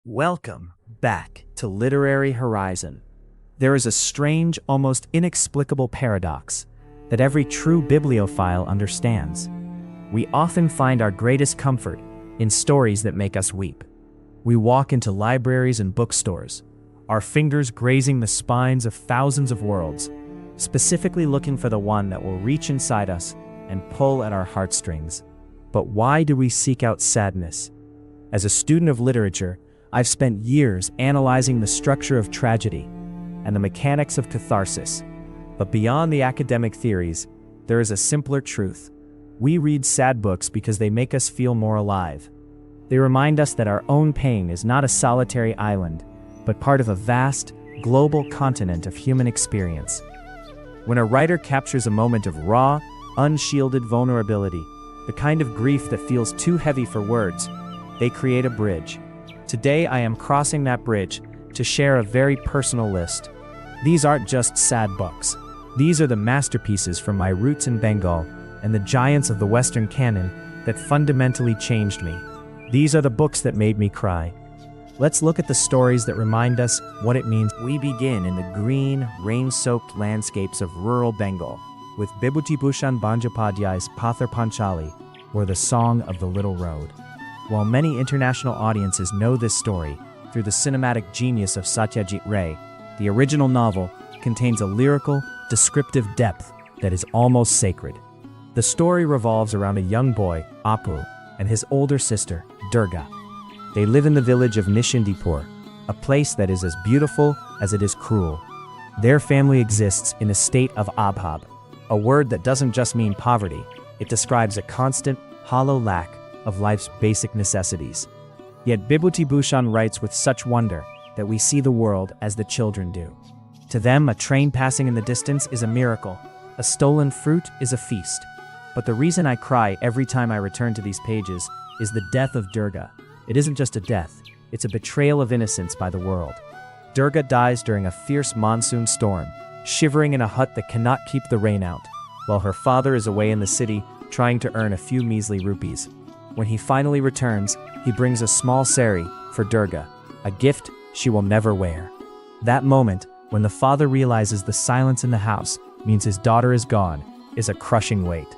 Welcome back to Literary Horizon. There is a strange, almost inexplicable paradox that every true bibliophile understands. We often find our greatest comfort in stories that make us weep. We walk into libraries and bookstores, our fingers grazing the spines of thousands of worlds, specifically looking for the one that will reach inside us and pull at our heartstrings. But why do we seek out sadness? As a student of literature, I've spent years analyzing the structure of tragedy and the mechanics of catharsis. But beyond the academic theories, there is a simpler truth. We read sad books because they make us feel more alive. They remind us that our own pain is not a solitary island, but part of a vast, global continent of human experience. When a writer captures a moment of raw, unshielded vulnerability, the kind of grief that feels too heavy for words, they create a bridge. Today I am crossing that bridge to share a very personal list. These aren't just sad books. These are the masterpieces from my roots in Bengal and the giants of the Western canon that fundamentally changed me. These are the books that made me cry. Let's look at the stories that remind us what it means. We begin in the green, rain-soaked landscapes of rural Bengal with Bibhutibhushan Bandyopadhyay's Pathar Panchali, or The Song of the Little Road. While many international audiences know this story through the cinematic genius of Satyajit Ray, the original novel contains a lyrical, descriptive depth that is almost sacred. The story revolves around a young boy, Apu, and his older sister, Durga. They live in the village of Nishindipur, a place that is as beautiful as it is cruel. Their family exists in a state of abhab, a word that doesn't just mean poverty. It describes a constant, hollow lack of life's basic necessities. Yet Bibhutibhushan writes with such wonder that we see the world as the children do. To them, a train passing in the distance is a miracle. A stolen fruit is a feast. But the reason I cry every time I return to these pages is the death of Durga. It isn't just a death, it's a betrayal of innocence by the world. Durga dies during a fierce monsoon storm, shivering in a hut that cannot keep the rain out, while her father is away in the city trying to earn a few measly rupees. When he finally returns, he brings a small sari for Durga, a gift she will never wear. That moment, when the father realizes the silence in the house means his daughter is gone, is a crushing weight.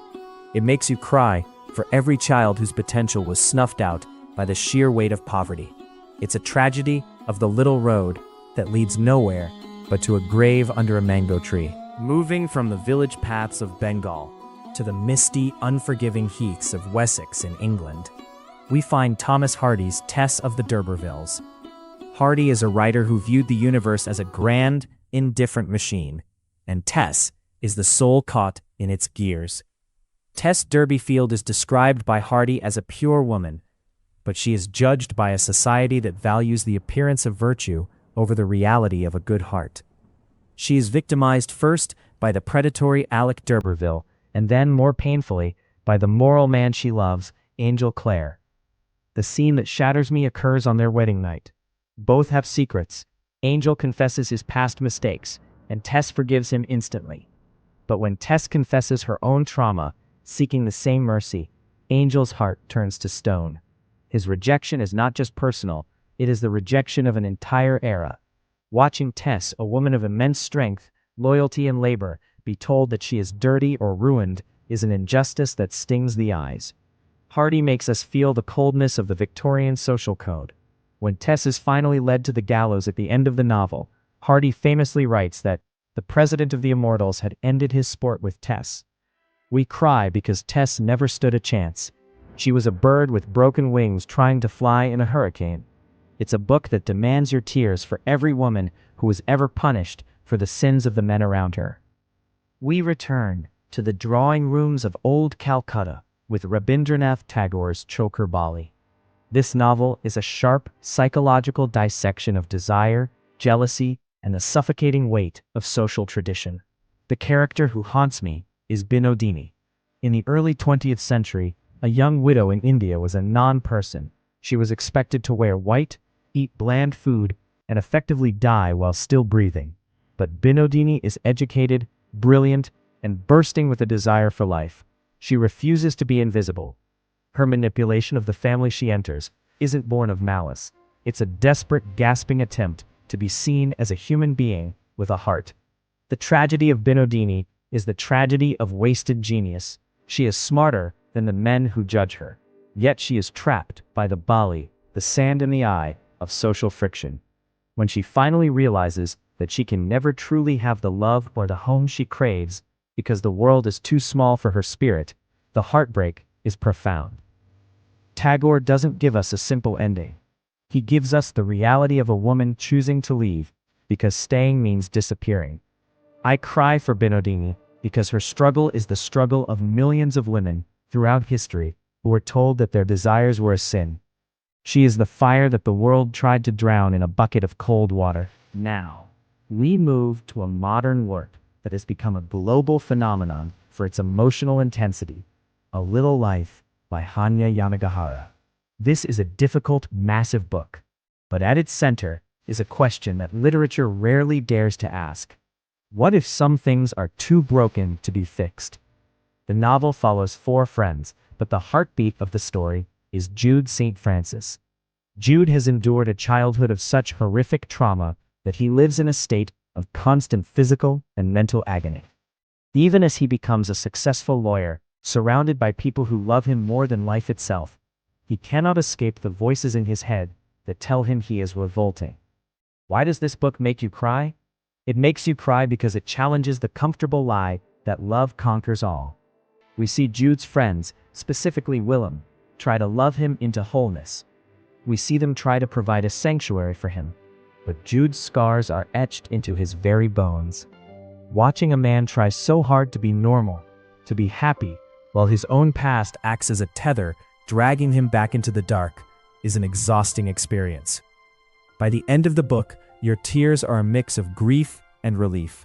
It makes you cry for every child whose potential was snuffed out by the sheer weight of poverty. It's a tragedy of the little road that leads nowhere but to a grave under a mango tree. Moving from the village paths of Bengal to the misty, unforgiving heaths of Wessex in England, we find Thomas Hardy's Tess of the D'Urbervilles. Hardy is a writer who viewed the universe as a grand, indifferent machine, and Tess is the soul caught in its gears. Tess Durbeyfield is described by Hardy as a pure woman, but she is judged by a society that values the appearance of virtue over the reality of a good heart. She is victimized first by the predatory Alec d'Urberville, and then, more painfully, by the moral man she loves, Angel Clare. The scene that shatters me occurs on their wedding night. Both have secrets. Angel confesses his past mistakes, and Tess forgives him instantly. But when Tess confesses her own trauma, seeking the same mercy, Angel's heart turns to stone. His rejection is not just personal, it is the rejection of an entire era. Watching Tess, a woman of immense strength, loyalty, and labor, be told that she is dirty or ruined is an injustice that stings the eyes. Hardy makes us feel the coldness of the Victorian social code. When Tess is finally led to the gallows at the end of the novel, Hardy famously writes that the president of the immortals had ended his sport with Tess. We cry because Tess never stood a chance. She was a bird with broken wings trying to fly in a hurricane. It's a book that demands your tears for every woman who was ever punished for the sins of the men around her. We return to the drawing rooms of old Calcutta with Rabindranath Tagore's Chokher Bali. This novel is a sharp, psychological dissection of desire, jealousy, and the suffocating weight of social tradition. The character who haunts me is Binodini. In the early 20th century, a young widow in India was a non-person. She was expected to wear white, eat bland food, and effectively die while still breathing. But Binodini is educated, brilliant, and bursting with a desire for life. She refuses to be invisible. Her manipulation of the family she enters isn't born of malice. It's a desperate, gasping attempt to be seen as a human being with a heart. The tragedy of Binodini is the tragedy of wasted genius. She is smarter than the men who judge her. Yet she is trapped by the Bali, the sand in the eye of social friction. When she finally realizes that she can never truly have the love or the home she craves because the world is too small for her spirit, the heartbreak is profound. Tagore doesn't give us a simple ending. He gives us the reality of a woman choosing to leave because staying means disappearing. I cry for Binodini because her struggle is the struggle of millions of women throughout history who were told that their desires were a sin. She is the fire that the world tried to drown in a bucket of cold water. Now, we move to a modern work that has become a global phenomenon for its emotional intensity, A Little Life by Hanya Yanagihara. This is a difficult, massive book, but at its center is a question that literature rarely dares to ask. What if some things are too broken to be fixed? The novel follows 4 friends, but the heartbeat of the story is Jude St. Francis. Jude has endured a childhood of such horrific trauma that he lives in a state of constant physical and mental agony. Even as he becomes a successful lawyer, surrounded by people who love him more than life itself, he cannot escape the voices in his head that tell him he is revolting. Why does this book make you cry? It makes you cry because it challenges the comfortable lie that love conquers all. We see Jude's friends, specifically Willem, try to love him into wholeness. We see them try to provide a sanctuary for him, but Jude's scars are etched into his very bones. Watching a man try so hard to be normal, to be happy, while his own past acts as a tether, dragging him back into the dark, is an exhausting experience. By the end of the book, your tears are a mix of grief and relief.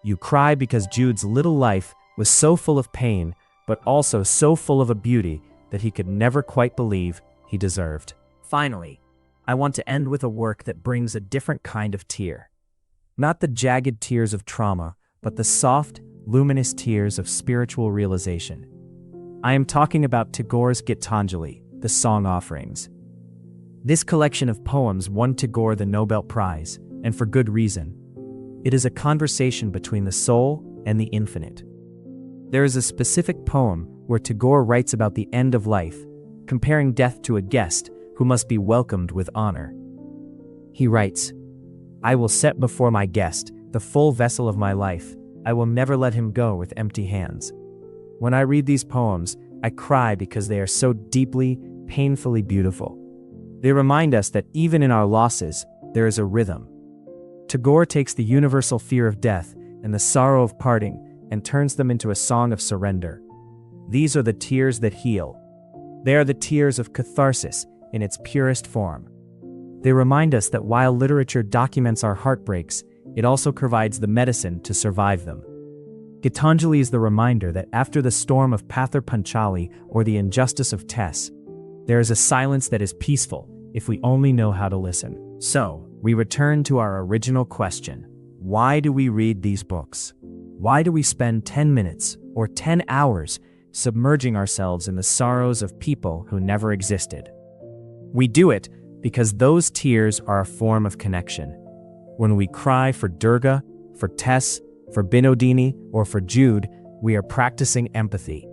You cry because Jude's little life was so full of pain, but also so full of a beauty that he could never quite believe he deserved. Finally, I want to end with a work that brings a different kind of tear. Not the jagged tears of trauma, but the soft, luminous tears of spiritual realization. I am talking about Tagore's Gitanjali, the Song Offerings. This collection of poems won Tagore the Nobel Prize, and for good reason. It is a conversation between the soul and the infinite. There is a specific poem where Tagore writes about the end of life, comparing death to a guest who must be welcomed with honor. He writes, "I will set before my guest the full vessel of my life. I will never let him go with empty hands." When I read these poems, I cry because they are so deeply, painfully beautiful. They remind us that even in our losses, there is a rhythm. Tagore takes the universal fear of death and the sorrow of parting and turns them into a song of surrender. These are the tears that heal. They are the tears of catharsis in its purest form. They remind us that while literature documents our heartbreaks, it also provides the medicine to survive them. Gitanjali is the reminder that after the storm of Pathar Panchali or the injustice of Tess, there is a silence that is peaceful if we only know how to listen. So, we return to our original question. Why do we read these books? Why do we spend 10 minutes or 10 hours submerging ourselves in the sorrows of people who never existed? We do it because those tears are a form of connection. When we cry for Durga, for Tess, for Binodini, or for Jude, we are practicing empathy.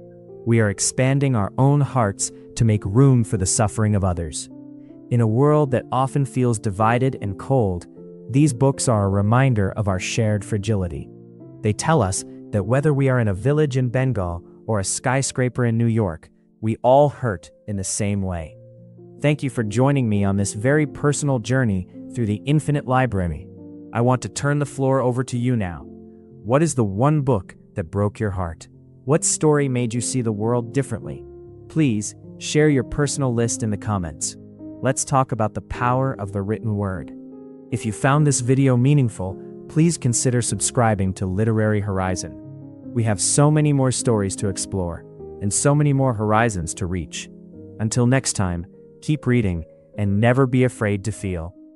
We are expanding our own hearts to make room for the suffering of others. In a world that often feels divided and cold, these books are a reminder of our shared fragility. They tell us that whether we are in a village in Bengal or a skyscraper in New York, we all hurt in the same way. Thank you for joining me on this very personal journey through the infinite library. I want to turn the floor over to you now. What is the one book that broke your heart? What story made you see the world differently? Please share your personal list in the comments. Let's talk about the power of the written word. If you found this video meaningful, please consider subscribing to Literary Horizon. We have so many more stories to explore, and so many more horizons to reach. Until next time, keep reading, and never be afraid to feel.